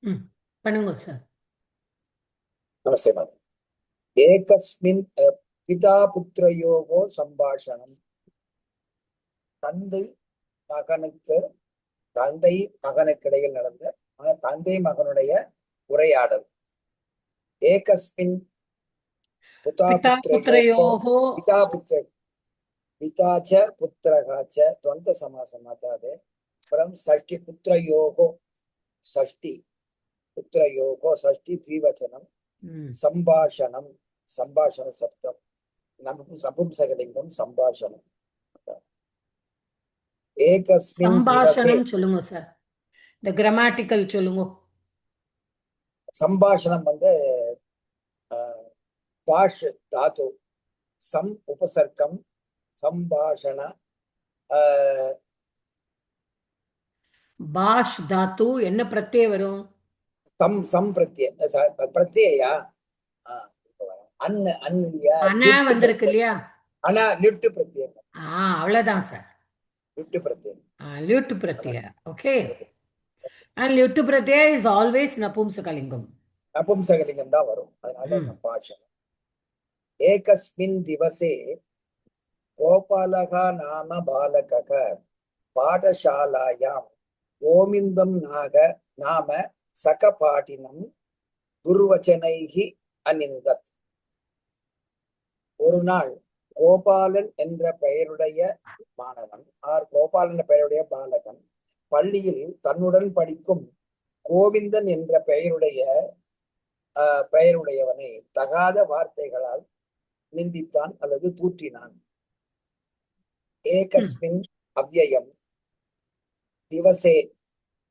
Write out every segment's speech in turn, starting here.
ம் பண்ணுங்க சார். नमस्ते मैडम। एकस्मिन् पिता पुत्रयोगो संभाषणம். தந்தை மகனுக்கு தந்தை மகனுக்கிடையில் நடந்த தந்தை மகனுடைய உரையாடல். ஏகஸ்மின் பிதா பிதா புத்திரயோகோ புத்திரயோகோ பிதா புத்திர பிதாச்ச புத்திரகாச்ச துவந்த சமாசமாதாதே. அப்புறம் ஷஷ்டி புத்திரயோகோ ஷஷ்டி புத்திரயோகோ ஷஷ்டி द्विवचனம். சம்பாஷணம் சம்பாஷண சப்தம் நபும்சகலிங்கம் சம்பாஷணம். ஏகஸ்மின் திவசே சம்பாஷணம் சொல்லுங்க சார். இந்த கிராமட்டிக்கல் சொல்லுங்க. சம்பாஷணம் பாஷ் தாத்து சம் உபசர்க்கம் சம்பாஷண பாஷ் தாத்து என்ன பிரத்யம் வரும்? தம் சம் பிரத்யா அன்னு அன்னு இல்லையா? அண்ணா வந்திருக்கு இல்லையா? ஆனா லிட்டு பிரத்யம். அவ்வளவுதான் சார். லிட்டு பிரத்யம். லிட்டு பிரத்ய. ஓகே. அண்ட் லிட்டு பிரத்ய இஸ் ஆல்வேஸ் நபும்சகலிங்கம். நபும்சகலிங்கம் தான் வரும். அதனால சம்பாஷணம். ஏகஸ்மின் திவசே கோபாலகா நாம பாலகக பாடசாலாயாம் கோவிந்தம் நாம சகபாட்டினம் துர்வச்சனைகி அனிந்தத். ஒரு நாள் கோபாலன் என்ற பெயருடைய மாணவன் கோபாலன் என்ற பெயருடைய பாலகன் பள்ளியில் தன்னுடன் படிக்கும் கோவிந்தன் என்ற பெயருடையவனை தகாத வார்த்தைகளால் நிந்தித்தான் அல்லது தூற்றினான். ஏகஸ்மின் அவ்யயம் திவசே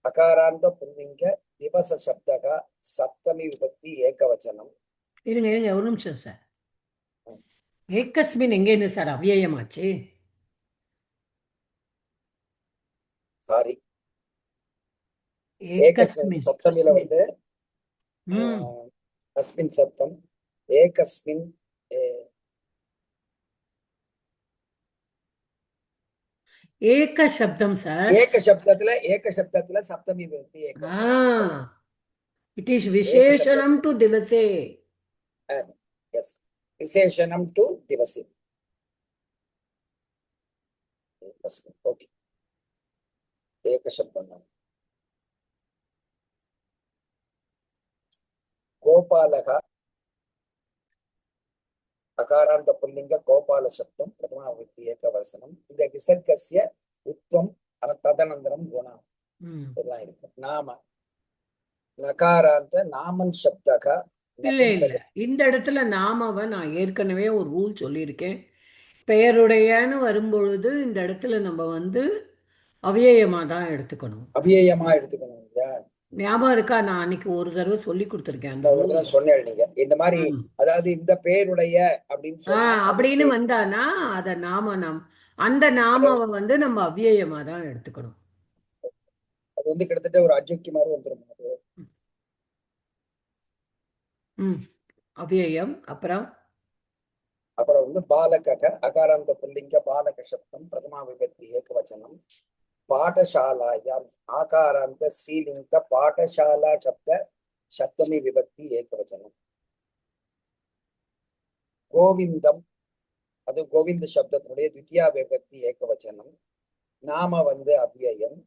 அகாராந்த புல்லிங்க திவச சப்தக சப்தமி விபக்தி ஏகவச்சனம். இருங்க இருங்க ஒரு நிமிஷம் சார். ஏகஸ்மின் எங்க இருந்து சார் அவ்யயமாச்சு? சாரி, ஏகஸ்மின் சப்தமில அஸ்மின் சப்தம் ஏகஸ்மின் ஏக சப்தம் சார். ஏக சப்தத்துல சப்தமி விபக்தி ஏகம். இட் இஸ் விசேஷணம் டு திவசே. எஸ், விசேஷணம் டு திவசே. ஓகே, ஏக சப்தம். கோபாலக அகாராந்த புல்லிங்க கோபால சப்தம் பிரதமா விபக்தி ஏகவசனம். இந்த விசர்க்கஸ்ய உத்வம் ததனந்தரம் குணம் எல்லாம் இருக்கு. நாம நகாராந்த நாமன் சப்தக. இல்ல இல்ல, இந்த இடத்துல நாமவ நான் ஏற்கனவே ஒரு ரூல் சொல்லியிருக்கேன். பெயருடையன்னு வரும்பொழுது இந்த இடத்துல நம்ம அவ்யயமா தான் எடுத்துக்கணும். அவ்யயமா எடுத்துக்கணும். ஞாபகம் இருக்கா? நான் அன்னைக்கு ஒரு தடவை சொல்லி கொடுத்துருக்கேன். சொன்னேன் நீங்க இந்த மாதிரி, அதாவது இந்த பெயருடைய அப்படின்னு வந்தானா அத அந்த நாமாவை நம்ம அவ்யயமா தான் எடுத்துக்கணும். அது கிட்டத்தட்ட ஒரு அட்ஜெக்டிவ் மாதிரி வந்துடும். அவ்யயம். அப்புறம் பாலக அகாராந்த புல்லிங்க பாலக சப்தம் பிரதமா விபக்தி ஏகவச்சனம். பாடசாலாயாம் ஆகாராந்த ஸ்ரீலிங்க பாடசாலா சப்த சப்தமி விபக்தி ஏகவச்சனம். கோவிந்தம் அது கோவிந்த சப்தத்தினுடைய द्वितीया விபக்தி ஏகவச்சனம். நாம அவ்யயம்.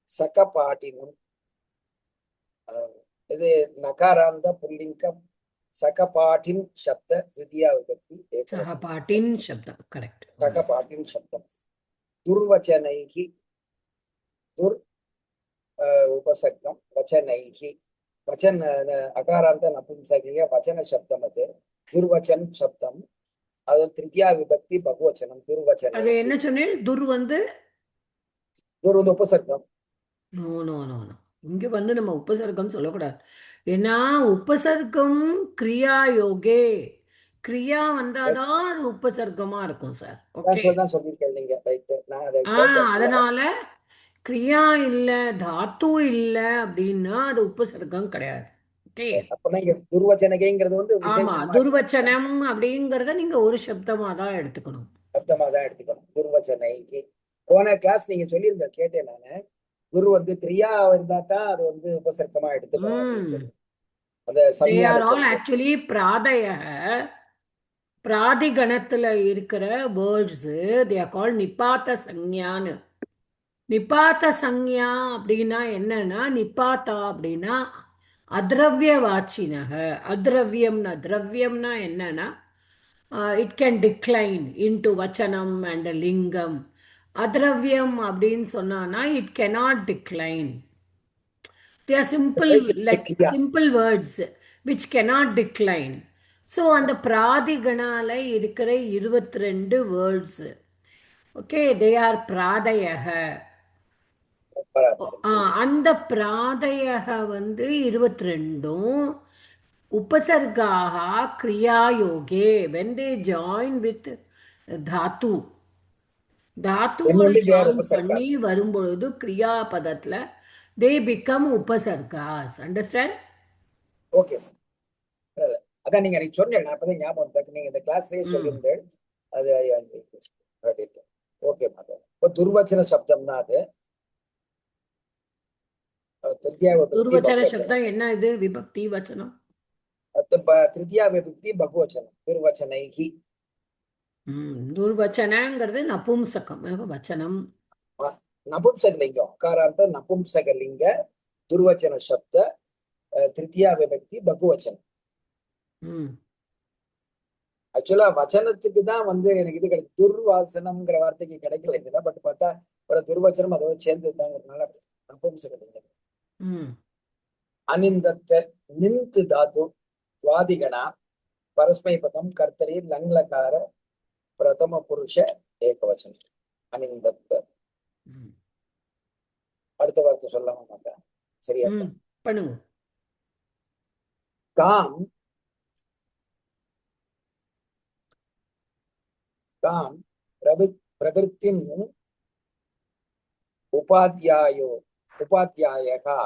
சகபாட்டினம் இது நகாராந்த புல்லிங்கம் சகபாட்டின் சப்த द्वितीया விபக்தி சகபாட்டின் சப்தம். கரெக்ட். சகபாட்டின் சப்தம். துர்வச்சனைகி துர் உபசர்க்கம் வச்சனைகி வச்சன் அகாராந்த நபும்சகிலிங்க வச்சன சப்தம். அது துர்வச்சன் சப்தம். அது तृतीया விபக்தி பகுவச்சனம். துர்வச்சனை. அது என்ன சொன்னேன்? துர் உபசர்க்கம். நோ நோ நோ நோ, இங்க நம்ம உபசர்க்கம் சொல்லக்கூடாது. ஏன்னா உபசர்க்கம் கிரியா யோகே. கிரியா வந்தாதான் அது உபசர்க்கமா இருக்கும் சார். அதனால கிரியா இல்ல தாத்து இல்ல அப்படின்னா அது உபசர்க்கம் கிடையாது. ஆமா, துர்வச்சனம் அப்படிங்கறத நீங்க ஒரு சப்தமா தான் எடுத்துக்கணும். சப்தமா தான் எடுத்துக்கணும். துர்வச்சனைக்கு போன கிளாஸ் நீங்க சொல்லியிருந்த கேட்டேன் நானு. குரு வந்து கிரியா இருந்தா தான் அது வந்து உபசர்க்கமா எடுத்துக்கணும் அப்படின்னு ம். சொல்லி அந்த They சம்ஞால are all சொல்லி. actually பிராதய. பிராதிகணத்துல இருக்கிற வேர்ட்ஸ் தே ஆர் கால்ட் நிபாத்த சஞ்ஞான்னு. நிபாத்த சஞ்ஞா அப்படின்னா என்னன்னா, நிபாத்தா அப்படின்னா அத்ரவ்யவாச்சினக. அத்ரவ்யம்னா திரவியம்னா என்னன்னா, இட் கேன் டிக்ளைன் இன்டு வச்சனம் அண்ட் லிங்கம். அத்ரவ்யம் அப்படின்னு சொன்னானா it cannot decline. They are simple, like Kriya. simple words which cannot decline. So அந்த பிராதிகணால இருக்கிற 22 வேர்ட்ஸ், ஓகே, தே ஆர் பிராதயக. சரி. அந்த பிராதயக வந்து 22ம் உபசர்காக கிரியாயோகே when they join with Tattva. Then தாத்துவோட only they are join பண்ணி upasargas. வரும்பொழுது கிரியா பதத்துல they become உபசர்காஸ். அண்டர்ஸ்டாண்ட்? Okay sir. அதான் நீங்க எனக்கு சொன்னேன், நான் அப்பதான் ஞாபகம் வந்தது. நீங்க இந்த கிளாஸ்லயே ம். சொல்லியிருந்தேன். அது ஓகே மாதா. இப்போ துர்வச்சன சப்தம்னா அது திருத்தியா விபக்தி துர்வச்சன பகுவச்சனம். சப்தம் என்ன இது? விபக்தி வச்சனம். திருத்தியா விபக்தி பகுவச்சனம் துர்வச்சனைகி. துர்வச்சனங்கிறது நபும்சகம், வச்சனம். நபும்சகலிங்கம் அகாராந்த நபும்சகலிங்க துர்வச்சன சப்த திருத்தியா விபக்தி பகுவச்சனம். ம். ஆக்சுவலா வச்சனத்துக்கு தான் வந்து எனக்கு இது கிடைக்கும், துர்வாசனம்ங்கிற வார்த்தைக்கு கிடைக்கல இதுல. பட் பார்த்தா ஒரு துர்வச்சனம் அதோட சேர்ந்ததுதாங்கிறதுனால நபும்சகலிங்கம். ம். அனிந்தத்த நிந்து தாது வாதிகணா பரஸ்மைபதம் கர்த்தரி லங்லகார பிரதம புருஷ ஏகவச்சனம். அனிந்தத்த. ம். அடுத்த வார்த்தை சொல்லாம மாட்டேன், சரியா? பண்ணுங்க. தாம் தாம் பிரவருத்திம் உபாத்தியாயகா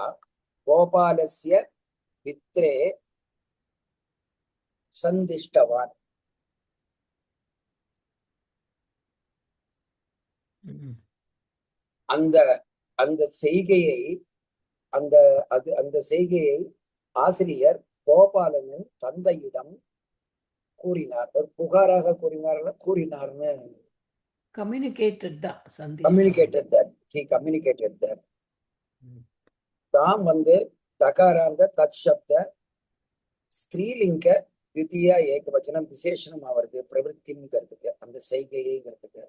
கோபாலஸ்ய வித்ரே சந்திஷ்டவான். அந்த அந்த செய்கையை அந்த அந்த செய்கையை ஆசிரியர் கோபாலனின் தந்தையிடம் கூறினார். ஒரு புகாராக கூறினார்னு கம்யூனிகேட்டட் தான். Communicated that. He communicated that. தாம் வந்து தகாராந்த தத் சப்த ஸ்திரீலிங்க தித்தியா ஏகவச்சனம் விசேஷனம் ஆவறது பிரவருத்திங்கிறதுக்கு, அந்த செய்கைங்கிறதுக்கு.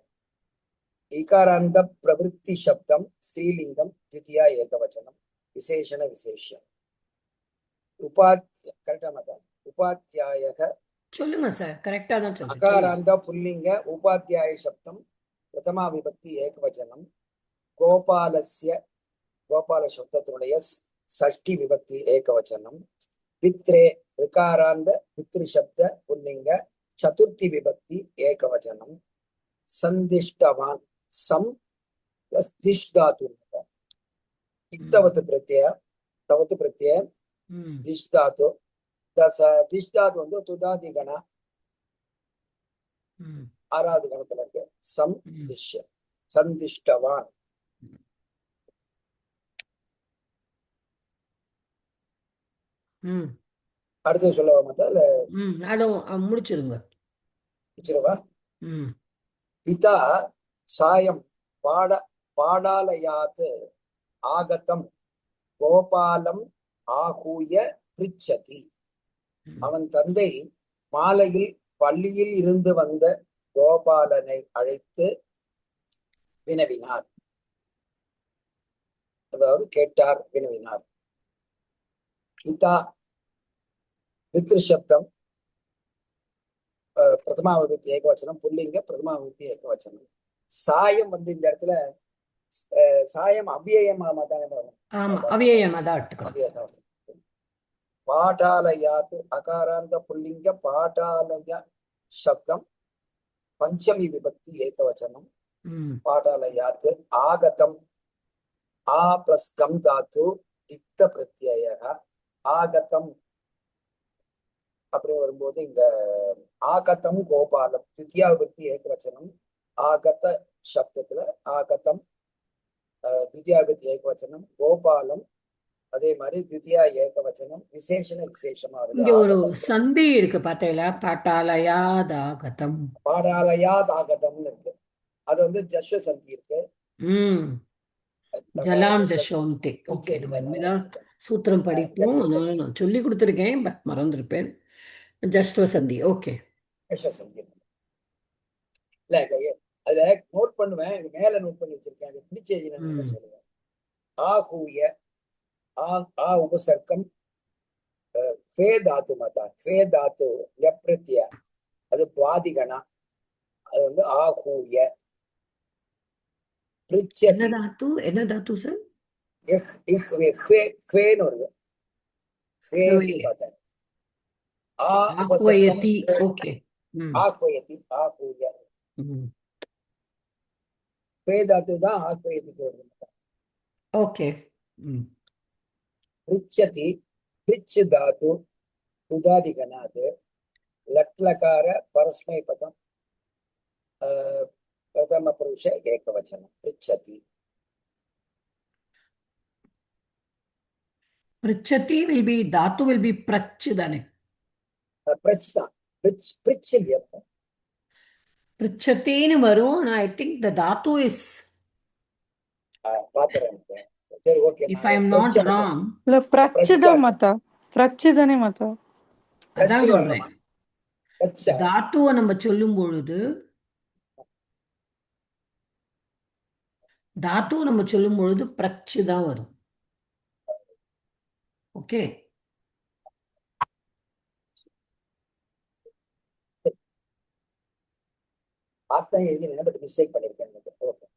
ஈகாராந்த பிரவருத்தி சப்தம் ஸ்திரீலிங்கம் தித்தியா ஏகவச்சனம் விசேஷண விசேஷம். கரெக்டா மாதா? உபாத்தியாயக சொல்லுங்க சார், கரெக்டா தான் சொல்லுங்க. அகாராந்த புல்லிங்க உபாத்தியாய சப்தம் பிரதமா விபக்தி ஏகவச்சனம். கோபாலஸ்ய கோபால சப்தத்தினுடைய சஷ்டி விபக்தி ஏகவச்சனம். பித்ரே ரிகாராந்த பித்ரு சப்த புல்லிங்க சதுர்த்தி விபக்தி ஏகவச்சனம். சந்திஷ்டவான் சம் பிளஸ் திஷ் தாத்து. இத்தவத்து பிரத்ய தவத்து பிரத்ய திஷ் தாத்து. திஷ் தாத்து வந்து துதாதி கண ஆறாவது கணத்துல இருக்கு. சம் திஷ் சந்திஷ்டவான். அடுத்து சொல்லவா மாத்தா இல்ல முடிச்சிருங்க? முடிச்சிருவா. பிதா சாயம் பாடாலயாத் ஆகதம் கோபாலம் ஆகூய பிரிச்சதி. அவன் தந்தை மாலையில் பள்ளியில் இருந்து வந்த கோபாலனை அழைத்து வினவினார். அதாவது கேட்டார், வினவினார். பிதா பித்ரு சப்தம் பிரதமா விபக்தி ஏகவச்சனம், புல்லிங்க பிரதமா விபக்தி ஏகவச்சனம். சாயம் வந்து இந்த இடத்துல சாயம் அவ்யயமா தானே வரும்? பாடாலயாத் அகாராந்த புல்லிங்க பாடாலய சப்தம் பஞ்சமி விபக்தி ஏகவச்சனம். பாடாலயாத் ஆகதம் ஆ பிளஸ் கம் தாத்து இத்த பிரத்யய ஆகதம் அப்படி வரும்போது இங்க ஆகதம் கோபாலம் தித்தியா விபக்தி ஏகவச்சனம். ஆகத சப்தத்துல ஆகதம் द्वितीया विभक्ति ஏகவச்சனம் கோபாலம் அதே மாதிரி द्वितीया ஏகவச்சனம் விசேஷண விசேஷமா வருது இங்க ஒரு ஆகதம் சந்தி இருக்கு பார்த்தீங்களா, பாட்டாலயாதாகதம். பாடாலயாத் ஆகதம்னு இருக்கு. அது வந்து ஜஸ்வ சந்தி இருக்கு. ம் ஜலாம் ஜஷோந்தி. ஓகே, நம்ம இனிமேதான் சூத்திரம் படிப்போம். அதனால நான் சொல்லி கொடுத்துருக்கேன், பட் மறந்துருப்பேன். ஜஸ்வ சந்தி. ஓகே. ஜஸ்வ சந்தி இல்ல அதுல நோட் பண்ணுவேன், இது மேல நோட் பண்ணி வச்சிருக்கேன். அது பிடிச்ச என்ன சொல்லுவேன். ஆஹூய ஆ உபசர்க்கம் ஃபே தாத்து மாதா ஃபே தாத்து லப்ரத்ய அது துவாதிகணா. அது வந்து ஆஹூய என்ன பிரிச்சதி தாத்து, என்ன தாத்து சார்? க்வேன்னு வருது. க்வே அப்படின்னு பார்த்தேன். ஆ உபசர்க்கம் ஆஹ்வயதி. ஓகே. ஆஹ்வயதி ஆஹூய ஃபே தாத்து தான் ஆஹ்வயதிக்கு வருது. ஓகே. பிரிச்சதி பிரிச்சு தாத்து உதாதிகணாது லட்லகார பரஸ்மைபதம் பிரதம புருஷ ஏகவச்சனம் பிரிச்சதி. பிரிச்சதி will be Tattva will be பிரச்சு தானே? பிரச் தான். பிரிச் இல்லையா? பிரிச்சத்தின்னு வரும். I think the Tattva is, பாத்துறேன். சரி, okay. if I am not wrong. இல்ல பிரச்சுதான் மாதா, பிரச்சுதானே மாதா? அதான் சொல்றேன். பிரச்சா தாத்துவை நம்ம சொல்லும் பொழுது பிரச்சு தான் வரும். ஓகே. பார்த்தேன், எழுதி பட் மிஸ்டேக் பண்ணிருக்கேன். ஓகே,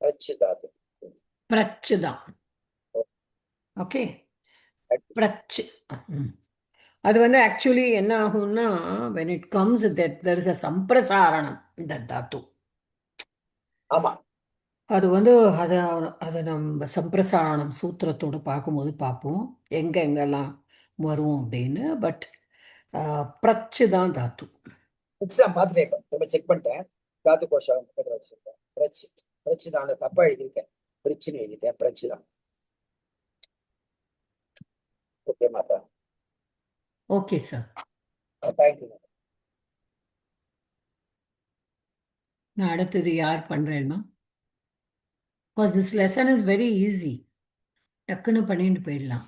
பிரச்சு தாத்து பிரச்சு தான். ஓகே, பிரச்சு. அது வந்து ஆக்சுவலி என்ன ஆகும்னா, when it comes that there is a சம்பிரசாரணம் in that தாத்து. ஆமா, அது வந்து அதை நம்ம சம்பிரசாரணம் சூத்திரத்தோடு பார்க்கும்போது பார்ப்போம் எங்கெங்கெல்லாம் வரும் அப்படின்னு. பட் பிரச்சு தான் தாத்து. பிரச்சு தான் பார்த்துட்டேன். நம்ம செக் பண்ணிட்டேன். தாத்து கோஷம் வச்சிருக்கேன். பிரச்சு பிரச்சு தான். தப்பா எழுதியிருக்கேன், பிரிச்சுன்னு எழுதிட்டேன். பிரச்சு தான். ஓகே மாதா. Okay sir, thank you. நான் அடுத்தது யார் பண்றேன்னா, because this lesson is very easy, டக்குன்னு பண்ணிட்டு போயிடலாம்.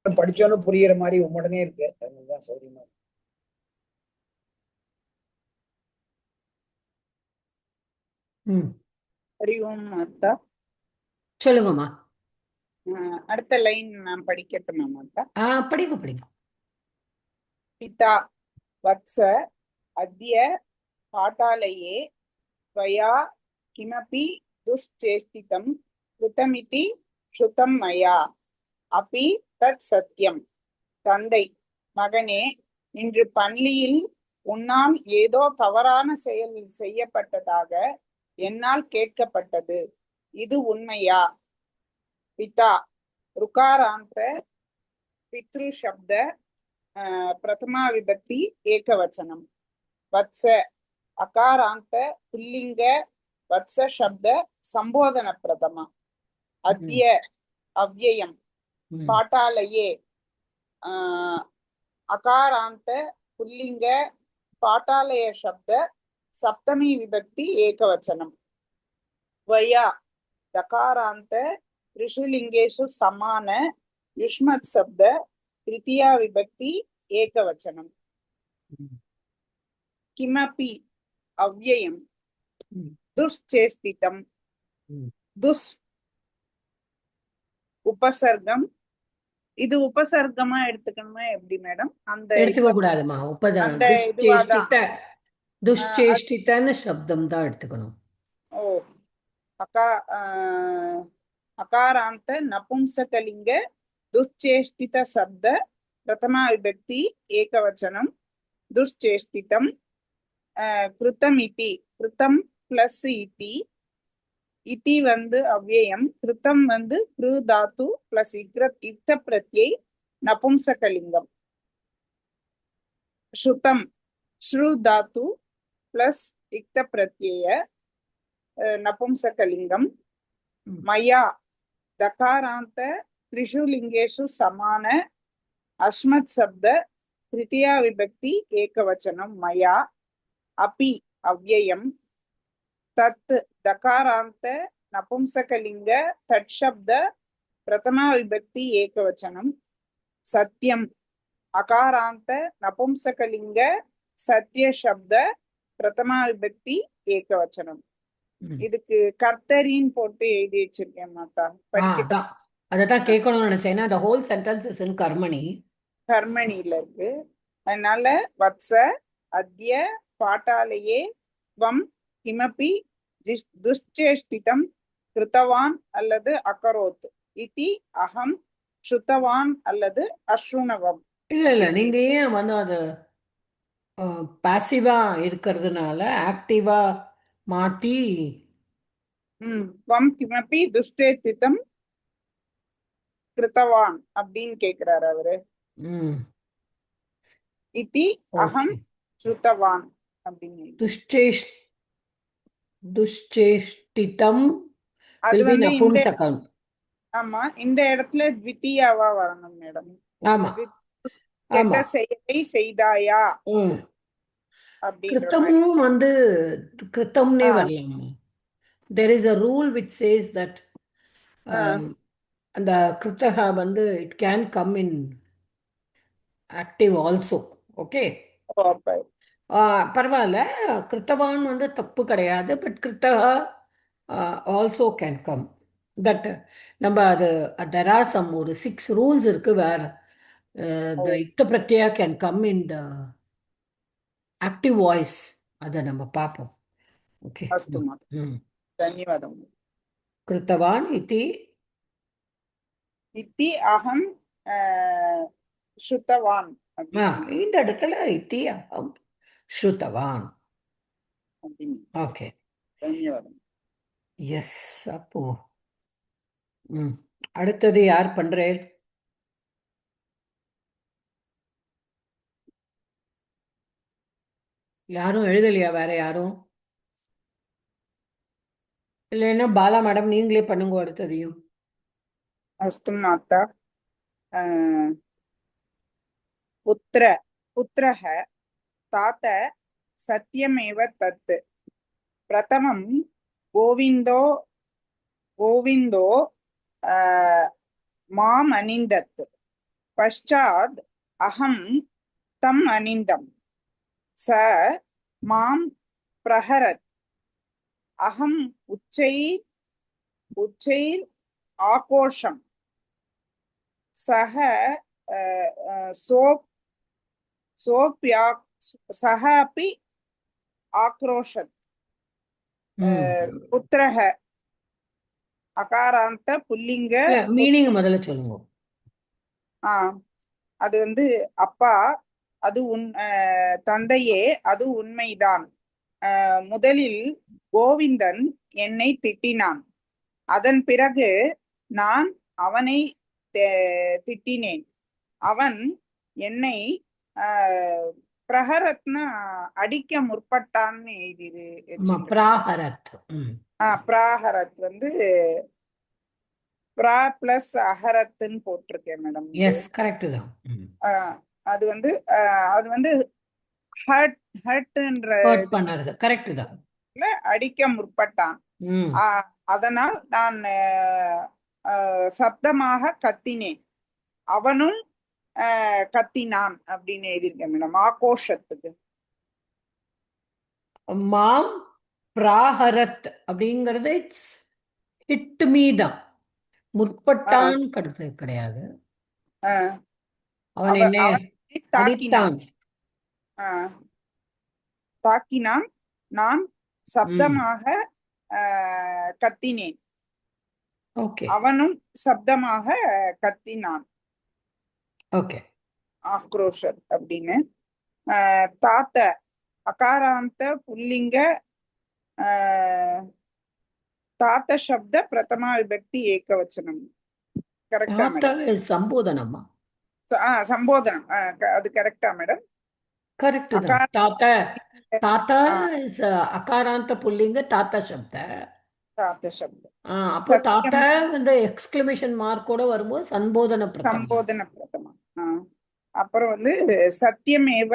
படிச்சோன்னு புரியுற மாதிரி உடனே இருக்கு. அதுதான் சௌரியமா இருக்கு. ஹரி ஓம் மாதா. சொல்லுங்கம்மா. அடுத்த லைன் நான் படிக்கட்டுமா மாதா? படிங்க படிங்க. பிதா வத்ச அத்ய பாட்டாலயே त्वया किमपि दुश्चेष्टितं कृतमिति श्रुतं मया अपि तत् सत्यम. தந்தை, மகனே, இன்று பள்ளியில் உன்னால் ஏதோ தவறான செயல் செய்யப்பட்டதாக என்னால் கேட்கப்பட்டது. இது உண்மையா? பிதா ருகாராந்த பித்ரு சப்த பிரதமா விபக்தி ஏகவச்சனம். வத்ச அகாராந்த புல்லிங்க வத்ச சப்த சம்போதன பிரதமா. அத்ய அவ்யயம். பாட்டாலயே அகாராந்த புல்லிங்க பாட்டாலய சப்த சப்தமி விபக்தி ஏகவச்சனம். வயா दकारांत ऋषुलिंगेषु समान युष्मत् शब्द तृतीया विभक्ति एकवचनम. किमपि अव्ययम दुश्चेष्टितम दुस् उपसर्गम. இது உபசர்க்கமா எடுத்துக்கணுமா எப்படி மேடம்? அந்த எடுத்துக்க கூடாதுமா. துஷ்சேஷ்டிதன்னு சப்தம் தான் எடுத்துக்கணும். ஓ, अकारांत नपुंसकलिंग दुश्चेष्टित शब्द प्रथमा विभक्ति एकवचनम. दुश्चेष्टितम कृतम इति. कृतम प्लस इति. इति वंदु अव्ययम. कृतम वंदु कृ धातु प्लस इक्त प्रत्यय नपुंसकलिंगम. श्रुतम श्रु धातु प्लस इक्त प्रत्यय नपुंसकलिङ्गम् ம். मया दकारान्त त्रिषु लिङ्गेषु समान अस्मत् शब्द तृतीया विभक्ति एकवचनं मया अपि अव्ययं तत् दकारान्त नपुंसकलिङ्ग तत् शब्द प्रथमा विभक्ति एकवचनं सत्यं अकारान्त नपुंसकलिङ्ग सत्य शब्द प्रथमा विभक्ति एकवचனம் ம். இதுக்கு கர்த்தரின்னு போட்டு எழுதி வச்சிருக்கேன் மாதா படிக்கட்டும். அதான் அதைத்தான் கேட்கணும்னு நினைச்சேன். ஏன்னா the whole sentence is in கர்மணி. கர்மணியில இருக்கு. அதனால வத்ச அத்ய பாட்டாலயே त्वं किमपि दुश्चेष्टितं कृतवान् அல்லது அகரோத் இதி அகம் ஸ்ருதவான் அல்லது அஸ்ருணவம். இல்ல நீங்க ஏன் வந்து அது பாசிவா இருக்கிறதுனால ஆக்டிவா மாத்தி त्वं किमपि दुश्चेष्टितं कृतवान् அப்படின்னு கேக்குறாரு அவரு. ம் இதி அகம் ஓகே ஸ்ருதவான் அப்படின்னு. துஷ்சேஷ்டிதம் அது will be வந்து இந்த நபும்சகம். ஆமா இந்த இடத்துல த்விதீயாவா வரணும் மேடம். ஆமா கெட்ட ஆமா செயலை செய்தாயா ம் அப்படின்ற மாதிரி. கிருத்தமும் வந்து கிருத்தம்னே ஆ, வரலாம். there is a rule which says that ஆ, அந்த கிருத்தகா வந்து it can come in active also. Okay oh, அப்ப, பரவாயில்ல, கிருத்தவான் வந்து தப்பு கிடையாது. பட் கிருத்தகா ஆல்சோ கேன் கம். தட் நம்ம அது தெர் ஆர் சம் ஒரு 6 ரூல்ஸ் இருக்கு வேர் ஓ, த இக்த பிரத்யா can come in the active voice. அதை நம்ம பார்ப்போம். ஓகே அஸ்து மாதா. ம் தன்யவாதம். கிருத்தவான் இதி இத்தி அகம் ஸ்ருதவான் அப்படின்னு இந்த இடத்துல இத்தி அகம் ஸ்ருதவான். அப்படின்னு. ஓகே தன்யவாதம். எஸ். அப்போ அடுத்தது யார் பண்றேன்? யாரும் எழுதலையா? வேற யாரும் இல்லைன்னா பாலா மேடம் நீங்களே பண்ணுங்க அடுத்ததையும். அஸ்து மாதா. புத்திர புத்திரஹ तात सत्यमेव तत् प्रथमं गोविन्दो गोविन्दो माम् अनिन्दत् पश्चात् अहं तम् अनिन्दम् स मां प्रहरत् अहम् उच्चैर् आकोशम् सः सः अपि आक्रोशत् पुत्रः அகாராந்த புல்லிங்க. மீனிங் முதல்ல சொல்லுங்க. அது வந்து அப்பா அது தந்தையே அது உண்மைதான். முதலில் கோவிந்தன் என்னை திட்டினான். அதன் பிறகு நான் அவனை திட்டினேன். அவன் என்னை பிரஹரத்னா அடிக்க முற்பட்டான்னு எழுதிது. பிராஹரத். பிராஹரத் வந்து பிரா பிளஸ் அஹரத்ன்னு போட்டிருக்கேன் மேடம். எஸ் கரெக்ட் தான். அது வந்து ஹர்ட்ன்ற பண்றது கரெக்ட் தான். அடிக்க முற்பட்டான். அதனால் நான் சப்தமாக கத்தினேன். அவனும் கத்தினான் அப்படின்னு எழுதியிருக்கேன் மேடம். ஆகோஷத்துக்கு மாம் பிராஹரத் அப்படிங்கறது இட்ஸ் ஹிட் மீதான். முற்பட்டான் கிடையாது. அவன் என்ன அடித்தான். தாக்கினான். நான் சப்தமாக கத்தினேன். அவனும் சப்தமாக கத்தினான். ஓகே ஆக்ரோஷத் அப்படின்னு. தாத்த அகாராந்த புல்லிங்க தாத்த சப்த பிரதமா விபக்தி ஏகவச்சனம். கரெக்டா மேடம்? சம்போதனமா? சம்போதனம். அது கரெக்டா மேடம்? கரெக்ட் தான். தாத்தா தாத்தா இஸ் அகாராந்த புல்லிங்க தாத்தா சப்த. தாத்த சப்தம். அப்போ தாத்தா சத்தியம் இந்த எக்ஸ்கிளமேஷன் மார்க்கோட வரும்போது சம்போதன பிரதமா. சம்போதன பிரதமா. அப்புறம் சத்தியமேவ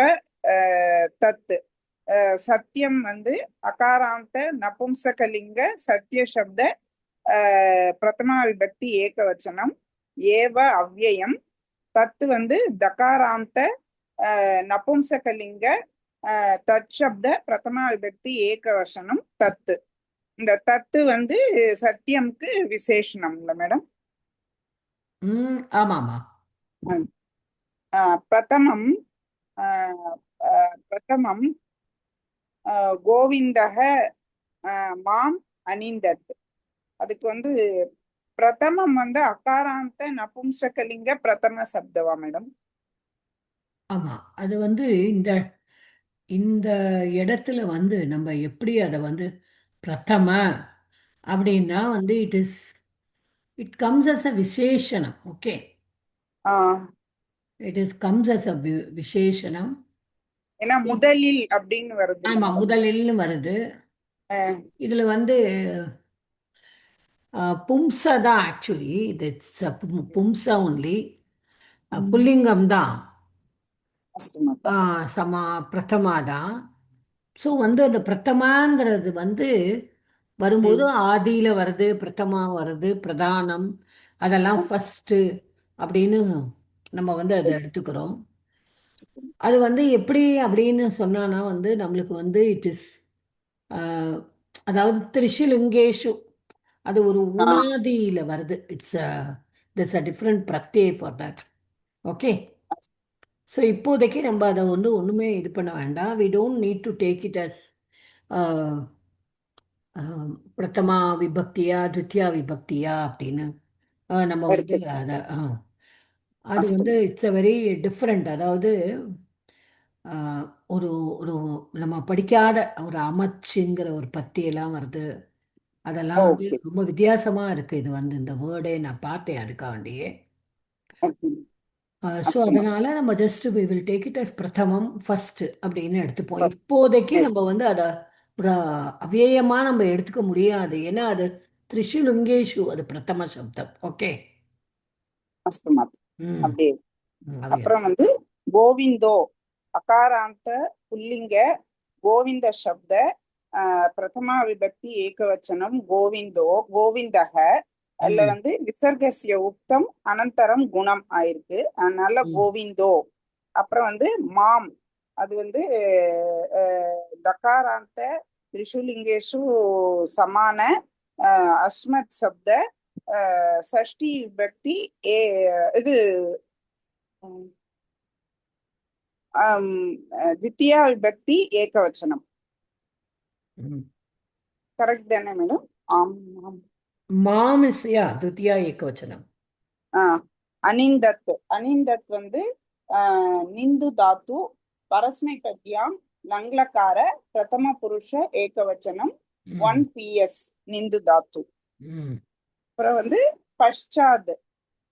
தத். சத்தியம் அகாராந்த நபும்சகலிங்க சத்திய சப்த பிரதமா விபக்தி ஏகவச்சனம். ஏவ அவ்யயம். தத்து தகாராந்த நபும்சகலிங்க தத் சப்த பிரதமா விபக்தி ஏகவசனம் தத்து. இந்த தத்து சத்தியம்க்கு விசேஷணம்ல மேடம். ஆமாமா. பிரதமம் பிரதமம் கோவிந்தக மாம் அனிந்தத். அதுக்கு பிரதமம் அகாராந்த நபும்சகலிங்க பிரதம சப்தவா மேடம்? ஆமா, அது இந்த இந்த இடத்துல நம்ம எப்படி அதை பிரதம அப்படின்னா இட் கம்ஸ் அஸ் அ விசேஷனம். Okay, it comes as a விசேஷனம். ஏன்னா முதலில் அப்படின்னு வருது. ஆமா, முதலில் வருது. இதுல பும்சா தான் ஆக்சுவலி. இட்ஸ் பும்சா ஒன்லி, புல்லிங்கம் தான். சமா பிரதமா தான். ஸோ அந்த பிரதமாங்கிறது வரும்போது ஆதியில வருது, பிரதமா வருது, பிரதானம், அதெல்லாம் ஃபர்ஸ்ட் அப்படின்னு நம்ம அதை எடுத்துக்கிறோம். அது எப்படி அப்படின்னு சொன்னானா நம்மளுக்கு இட் இஸ் அதாவது திரிஷிலிங்கேஷு, அது ஒரு உணாதியில வருது. திஸ் அ டிஃப்ரெண்ட் பிரத்யே ஃபார் தட். ஓகே, ஸோ இப்போதைக்கு நம்ம அதை ஒன்றுமே இது பண்ண வேண்டாம். We don't need to take it as பிரதமா விபக்தியா துத்தியா விபக்தியா அப்படின்னு நம்ம அதை அது இட்ஸ் அ வெரி டிஃப்ரெண்ட். அதாவது ஒரு ஒரு நம்ம படிக்காத ஒரு அமைச்சுங்கிற ஒரு பத்தியெல்லாம் வருது. அதெல்லாம் ரொம்ப வித்தியாசமா இருக்கு. இது இந்த வேர்டே நான் பார்த்தேன் அதுக்காண்டியே. ஸோ அதனால நம்ம just we will take it as பிரதமம் ஃபர்ஸ்ட் அப்படின்னு எடுத்துப்போம். இப்போதைக்கு நம்ம அதை ஒரு அவ்யயமா நம்ம எடுத்துக்க முடியாது. ஏன்னா அது திரிஷுலுங்கேஷு, அது பிரதம சப்தம். ஓகே, அப்படியே. அப்புறம் கோவிந்தோ அகாராந்த புல்லிங்க கோவிந்த சப்த பிரதமா விபக்தி ஏகவச்சனம் கோவிந்தோ கோவிந்தக. அதுல விசர்கசிய உக்தம் அனந்தரம் குணம் ஆயிருக்கு, அதனால கோவிந்தோ. அப்புறம் மாம், அது தகாராந்த திரிஷுலிங்கேஷு சமான அஸ்மத் சப்த சஷ்டி விபக்தி இது द्वितीया विभक्ति ஏகவச்சனம். கரெக்ட் தானே மேடம்? Mom is yeah துத்தியா ஏகவச்சனம். அனிந்தத், அனிந்தத் நிந்து தாத்து பரஸ்மைபத்யாம் லங்லகார பிரதம புருஷ ஏகவச்சனம் 1 PS நிந்து தாத்து. அப்புறம் பஷ்சாத்,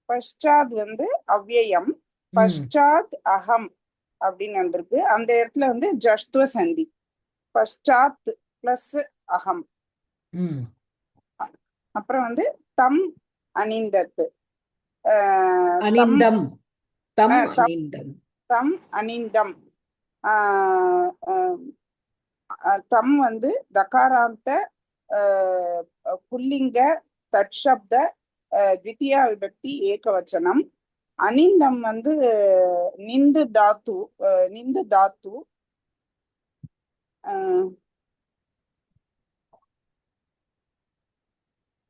பஷ்சாத் அவ்யயம். பஷ்சாத் அகம் அப்படின்னு வந்திருக்கு. அந்த இடத்துல ஜஷ்துவ சந்தி, பஷ்சாத் பிளஸ் அகம். அப்புறம் தம் அனிந்தத், அனிந்தம், தம் அனிந்தம், தம் அனிந்தம். தம் தகாராந்த புல்லிங்க தட்சப்த த்விதியா விபக்தி ஏகவச்சனம். அனிந்தம் நிந்து தாத்து, நிந்து தாத்து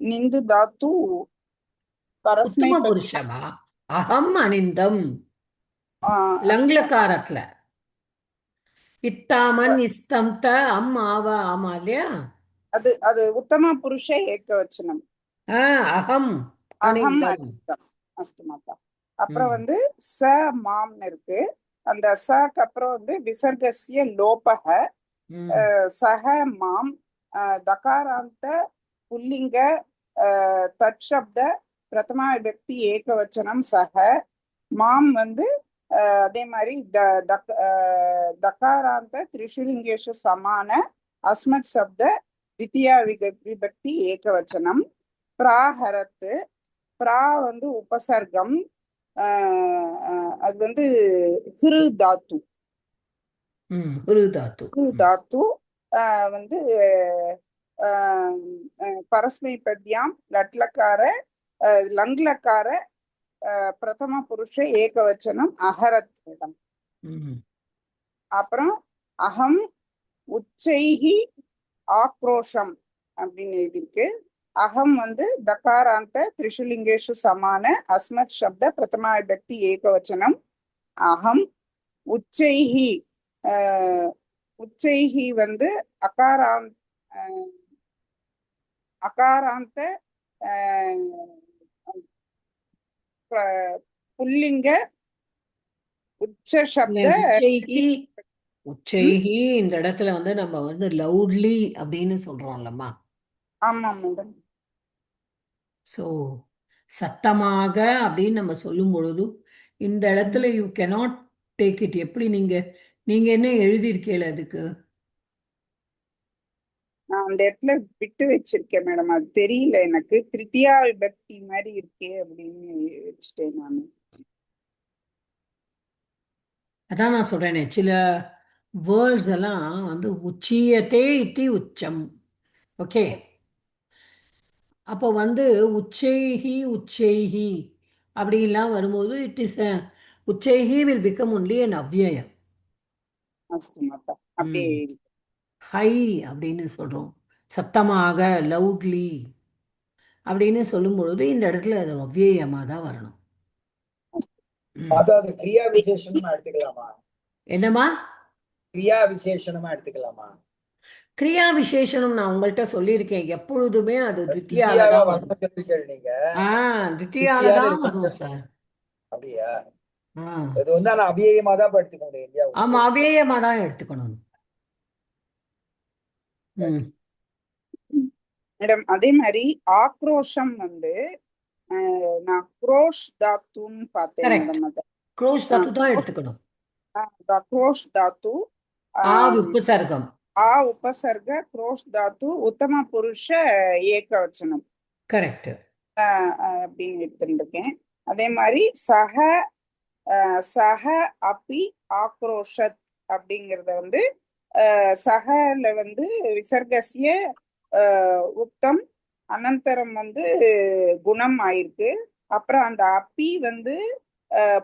நிந்து தாத்து பரஸ்மை புருஷமா. அகம் அனிந்தம் லங்லகாரத்துல இத்தாமன் இஸ்தம் த அம் ஆவா. ஆமா இல்லையா? அது அது உத்தம புருஷ ஏகவச்சனம். அகம் அகம் அனிந்தம். அனிந்தம். அஸ்து மாதா. அப்புறம் ச மாம்னு இருக்கு. அந்த சக்கு அப்புறம் விசர்கசிய லோபக சக மாம் தகாராந்த புல்லிங்க தட்சப்த பிரதமா விபக்தி ஏகவச்சனம் சக. மாம் அதே மாதிரி தகாராந்த திரிஷுலிங்கேஷு சமான அஸ்மத் சப்த தித்தியா விபக்தி ஏகவச்சனம். பிராஹரத், பிரா வந்து உபசர்க்கம். அது வந்து ஹிரு தாத்து. ஹிருதாத்து. ஹிரு தாத்து வந்து பரஸ்மைபத்யாம் லட்லக்கார லங்லக்கார பிரதம புருஷ ஏகவச்சனம் அஹரத் இடம். அப்புறம் அகம் உச்சைகி ஆக்ரோஷம் அப்படின்னு எழுதியிருக்கு. அகம் வந்து தகாராந்த திரிஷுலிங்கேஷு சமான அஸ்மத் சப்த பிரதமா விபக்தி ஏகவச்சனம். அகம் உச்சைஹி, உச்சைஹி வந்து அகாராந்த புல்லிங்க உச்ச சப்த உச்சைஹி இந்த இடத்துல வந்து நம்ம வந்து லவுட்லி அப்படின்னு சொல்றோம்லம்மா. ஆமா மேடம். ஸோ சத்தமாக அப்படின்னு நம்ம சொல்லும் பொழுது இந்த இடத்துல யூ cannot டேக் இட். எப்படி நீங்க என்ன எழுதியிருக்கீல அதுக்கு? நான் அந்த இடத்துல விட்டு வச்சிருக்கேன் மேடம், அது தெரியல எனக்கு. திருத்தியா விபக்தி மாதிரி இருக்கே அப்படின்னு வச்சுட்டேன் நான். அதான் நான் சொல்றேனே, சில வேர்ட்ஸ் எல்லாம் வந்து உச்சியத்தே இத்தி உச்சம். ஓகே, அப்போ வந்து உச்சைஹி அப்படின்லாம் வரும்போது இட் இஸ் உச்சைஹி வில் பிகம் ஒன்லி an அவ்யயம். அஸ்து மாதா, அப்படியே எழுதி. ஹை அப்படின்னு சொல்றோம், சத்தமாக லவுட்லி அப்படின்னு சொல்லும் பொழுது இந்த இடத்துல அது அவ்யயமா தான் வரணும். அதாவது கிரியா விசேஷனமா எடுத்துக்கலாமா? என்னம்மா? கிரியா விசேஷனமா எடுத்துக்கலாமா? கிரியா விசேஷனம் நான் உங்கள்கிட்ட சொல்லியிருக்கேன், எப்பொழுதுமே அது தித்தியாவா தித்தியால தான் வரணும் சொல்லிருக்கீங்க நீங்க. தித்தியால தான் வரும் சார். அப்படியா? ஆ இது வந்து நான் அவ்யயமா தான் எடுத்துக்க முடியும் இல்லையா? ஆமா, அவ்யயமா தான் எடுத்துக்கணும். மேடம் அதே மாதிரி ஆக்ரோஷம் வந்து நான் குரோஷ் தாத்துன்னு பார்த்தேன் கரெக்ட், மேடம். அத க்ரோஷ் தாத்து தான் எடுத்துக்கணும். குரோஷ் தாத்து உபசர்க்கம். ஆ உபசர்க குரோஷ் தாத்து உத்தம புருஷ ஏகவச்சனம். கரெக்ட். அப்படின்னு எடுத்துருக்கேன். அதே மாதிரி சக அப்பி ஆக்ரோஷத் அப்படிங்கிறத வந்து சகல வந்து விசர்கசிய உக்தம் அனந்தரம் வந்து குணம் ஆயிருக்கு. அப்புறம் அந்த அப்பி வந்து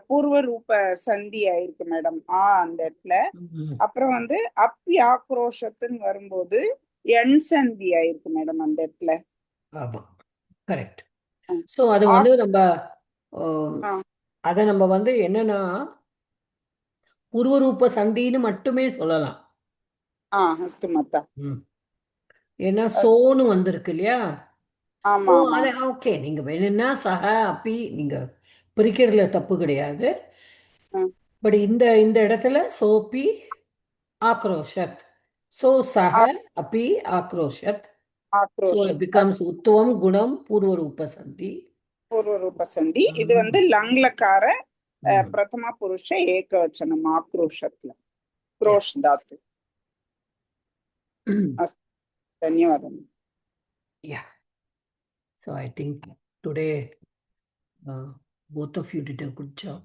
பூர்வ ரூப சந்தி ஆயிருக்கு மேடம் அந்த இடத்துல. அப்புறம் வந்து அப்பி ஆக்ரோஷத்துன்னு வரும்போது எண் சந்தி ஆயிருக்கு மேடம் அந்த இடத்துல. ஆமா, கரெக்ட். ஸோ அது வந்து நம்ம அதை நம்ம வந்து என்னன்னா பூர்வரூப சந்தின்னு மட்டுமே சொல்லலாம். அஸ்து மாதா. ஏன்னா சோன்னு வந்திருக்கு இல்லையா? ஆமா ஆமா. ஓகே, நீங்க வேணும்னா சக அப்பி நீங்க பிரிக்கிறதுல தப்பு கிடையாது. பட் இந்த இடத்துல சோபி ஆக்ரோஷத், சோ சக அப்பி ஆக்ரோஷத், so it becomes உத்துவம் குணம் பூர்வரூப சந்தி. பூர்வரூப சந்தி. இது வந்து லங்லக்கார பிரதம புருஷ ஏகவச்சனம் ஆக்ரோஷத்துல குரோஷ் தாத்து. தன்யவாதம். Yeah, so I think today both of you did a good job.